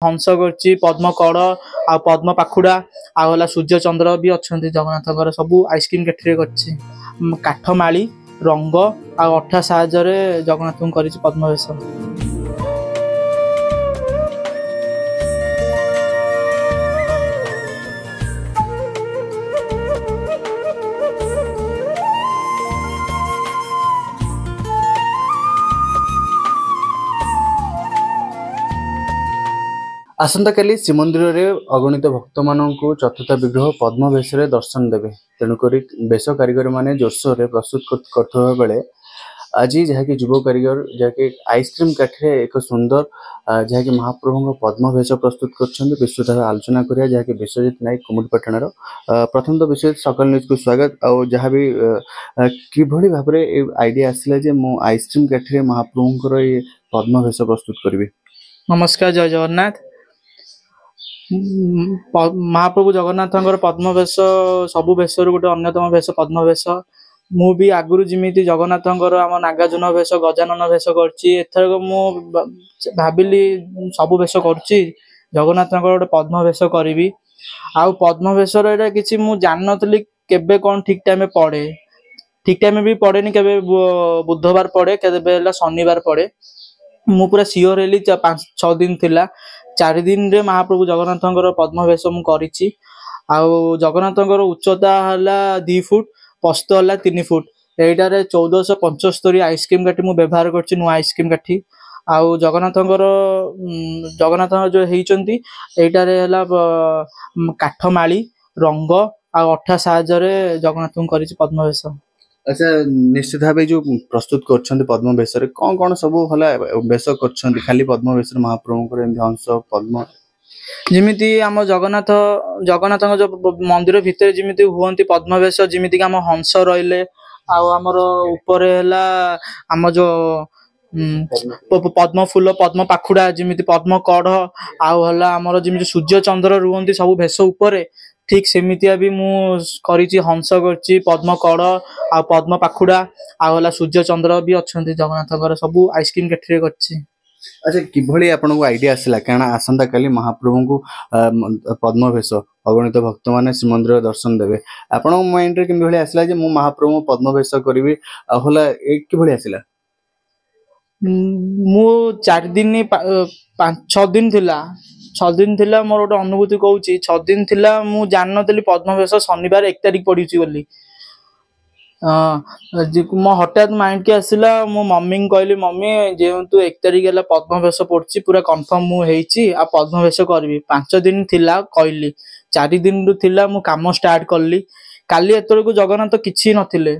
हंस करछि पद्म कड़ आ पद्म पाखुड़ा आला सूर्य चंद्र भी अच्छा जगन्नाथ सब आइसक्रीम केठी करछि काठ माली रंग आ अठा साहाय्य जगन्नाथ कर पद्म वेश। आसंता काली श्रीमंदिर में अगणित भक्त मान चतुर्थ विग्रह पद्म वेश दर्शन देवे तेणुक बेश कारीगर मैंने जोरसोर प्रस्तुत करते बेले आज जहाँकि युव कारीगर जहाँकि आइसक्रीम काठी एक सुंदर जहाँकि महाप्रभु पद्म वेश प्रस्तुत कर विस्तृत आलोचना करिया जहाँकि विश्वजित नायक कुमुटपाटणार प्रथम तो विश्वजित सकल न्यूज को स्वागत आ जहाँ भी किभली भाव में आईडिया आसला जे मु आइसक्रीम काठी महाप्रभुंकर ये पद्म वेश प्रस्तुत करी। नमस्कार जय जगन्नाथ। महाप्रभु जगन्नाथ पद्म वेश सबु वेश गोटे अन्यतम वेश पद्म वेश मु भी आगुरी जमी जगन्नाथ आम नागार्जुन वेश गजानन वेश कर भाविली सबु वेश करुच्ची जगन्नाथ गोटे पद्म वेश करी आउ पद्म वेश कि जान नी केबे कौन ठीक टाइम पड़े ठीक टाइम भी पड़ेनी केबे बुधवार पड़े केबे शनिवार पड़े मु पूरा सियोर हेली 5-6 दिन थिला 4 दिन रे महाप्रभु जगन्नाथ पद्म वेश मुझे जगन्नाथ उच्चता है 2 फुट पस्त है 3 फुट यहीटार 1475 आइसक्रीम काठी मुझे व्यवहार कर नुआ आइसक्रीम काठी आउ जगन्नाथ जो होती यहीटार काठ माली रंग आ अठा साहाय्य जगन्नाथ कर पद्म वेश। अच्छा निश्चित भाव जो प्रस्तुत कर पद्म वेश कौन कौन सब वेश कर खाली पद्म वेश महाप्रभु हंस पद्म जमीती आम जगन्नाथ जो मंदिर भितर जमी हुए पद्म वेश जमीती आम हंस रहिले आमर ऊपर आम जो पद्म फूल पद्म पाखुड़ा जमी पद्म कढ़ आमर जमी सूर्य चंद्र रुहति सब भेष उपर ठीक सेमितिया भी मुझे हंस कर पद्म कड़ आ पद्म पाखुड़ा आला सूर्य चंद्र भी अच्छा जगन्नाथ सब आइसक्रीम केठी कर। अच्छा किभली आपको आईडिया आसला क्या आसंता काली महाप्रभु को पद्म वेश अगणित भक्त मैंने श्रीमंदिर दर्शन देवे आपण माइंड रे किभली आसला जे मु महाप्रभु पद्म वेश करी किभली आसला मु 4 दिन 5-6 दिन थिला 6 दिन थिला मोर गोटे अनुभूति कहूँ 6 दिन थिला मु जान नी पद्म वेश शनिवार 1 तारिख पड़ी बोली मो हठात माइंड के आसला मो मम्मी कहली मम्मी जेहेतु 1 तारिख है पद्म वेश पड़ी पूरा कन्फर्म मुझे आ पद्म वेश करी 5 दिन थिला कहली 4 दिन रु थिला मु काम स्टार्ट कली काली एतबेलू जगन्नाथ किछि नथिले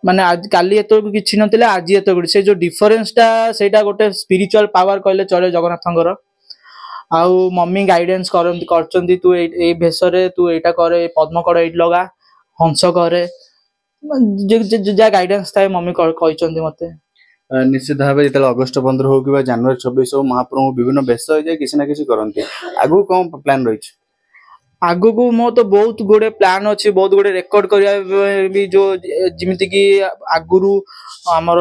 माने आज काली एतबेलू किछि नथिले आज एतबेलू से जो डिफरेंस टा सेटा गोटे स्पिरिचुअल पावर कहले चले जगन्नाथंगर आउ मम्मी गाइडेंस करचंदी तू ए भेष रे तू एटा करे पद्म कड़ एट लगा हंस करे जा गाइडेंस थाए मम्मी कहचंदी मते। निश्चित भाव जो अगस्ट 15 हो कि जनवरी 26 हो महाप्रभु विभिन्न बेश किसी ना किसी करती आगु कौन प्लान रही आगु को मो तो बहुत गुड़े प्लान अच्छी बहुत गुड़े रेकर्ड करिया भी जो जिमिति कि आगुरु हमर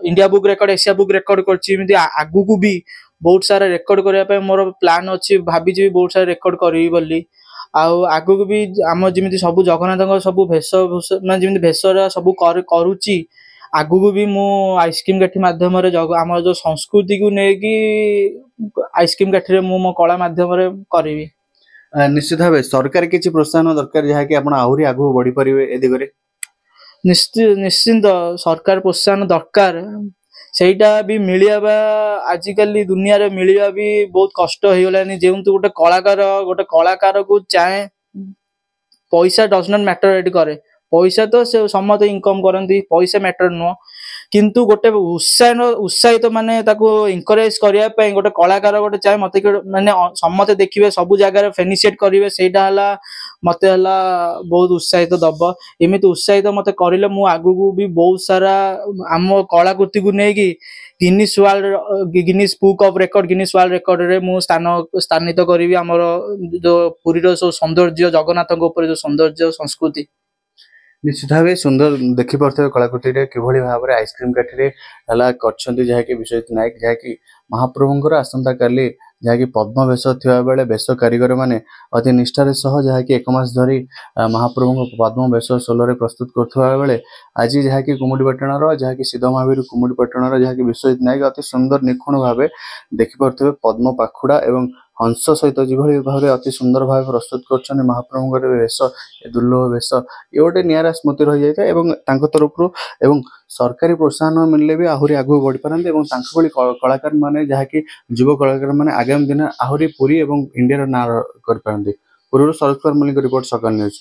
India book record Asia book record करछि आगु को भी बहुत सारा रेकर्ड करने मोर प्लान अच्छी भाभी बहुत सारा रेकर्ड करी बोली आगु को भी आम जमी सब जगन्नाथ सब भेष जमी भेष सब करुच्ची आगु को भी मु आइसक्रीम काठी मध्यम आम जो संस्कृति को लेकिन आइसक्रीम काठी मो कला मध्यम करी। निश्चित भाव सरकार किसी प्रोत्साहन दरकार जहाँकि आहरी आगु बढ़ी पारे ए दिगरे निश्चिंत सरकार प्रोत्साहन दरकार सेटा भी मिलिया आजिकल दुनिया रे मिलिया भी बहुत कष्ट हो गलानी जेहेतु गोटे कलाकार को चाहे पैसा डज नॉट मैटर एट करे पैसा तो से समस्त इनकम करती पैसा मैटर नुह किंतु गोटे उत्साहित माने ताको इनकरेज करने गोटे कलाकार गोटे चाहे मत माने समते देखिए सब जगह फेनिशिएट करेंगे सेटा हला मते हला बहुत उत्साहित दब एमती उत्साहित मते करिले मु आगु को भी बहुत सारा आम कलाकृति को लेकिन Guinness book of record Guinness world record रे मु स्थानित करी आमर जो पुरी सब सौंदर्य जगन्नाथ ऊपर जो सौंदर्य संस्कृति निश्चित भाव सुंदर देखी पार्थ कलाकृति किभली भाव में आइसक्रीम काठी जहाँकि विश्वजित नायक जहाँकि महाप्रभुंर आसंता काली ଯାହାକି ପଦ୍ମ ବେଶ ଥିବା ବେଳେ ବେଶ କାରିଗର ମାନେ ଅତି ନିଷ୍ଠାର ସହ ଯାହାକି 1 ମାସ ଧରି ମହାପ୍ରଭୁଙ୍କ ପଦ୍ମ ବେଶ ସୋଲରେ ପ୍ରସ୍ତୁତ କରୁଥିବା ବେଳେ ଆଜି ଯାହାକି କୁମୁଡିପାଟଣାର ଯାହାକି ସିଦ୍ଧ ମହାବୀର କୁମୁଡିପାଟଣାର ଯାହାକି ବିଶ୍ୱଜିତ ନାୟକ ଅତି ସୁନ୍ଦର ନିଖୁଣ ଭାବେ ଦେଖିପାରୁଥିବେ ପଦ୍ମ ପାଖୁଡା ଏବଂ ହଂସ ସହିତ ଯେଭଳି ଭାବରେ ଅତି ସୁନ୍ଦର ଭାବେ ପ୍ରସ୍ତୁତ କରୁଛନ୍ତି ମହାପ୍ରଭୁଙ୍କର ବେଶ ଏ ଦୁର୍ଲଭ ବେଶ ଏ ଗୋଟେ ନିଆରା ସ୍ମୃତି ରହିଯାଇଥାଏ ଏବଂ ତାଙ୍କ ତରଫରୁ ଏବଂ ସରକାରୀ ପ୍ରୋତ୍ସାହନ ମିଳିଲେ ବି ଆହୁରି ଆଗକୁ ବଢିପାରନ୍ତି ଏବଂ ତାଙ୍କ ଭଳି କଳାକାର ମାନେ ଯାହାକି ଯୁବ କଳାକାର ମାନେ ଆଗାମୀ ଦିନ ଆହୁରି ପୁରୀ ଏବଂ ଇଣ୍ଡିଆର ନାଁ କରିପାରନ୍ତି। ପୁରୀରୁ ଶରତ କୁମାର ମଲ୍ଲିକ ରିପୋର୍ଟ ସକାଳ ନ୍ୟୁଜ।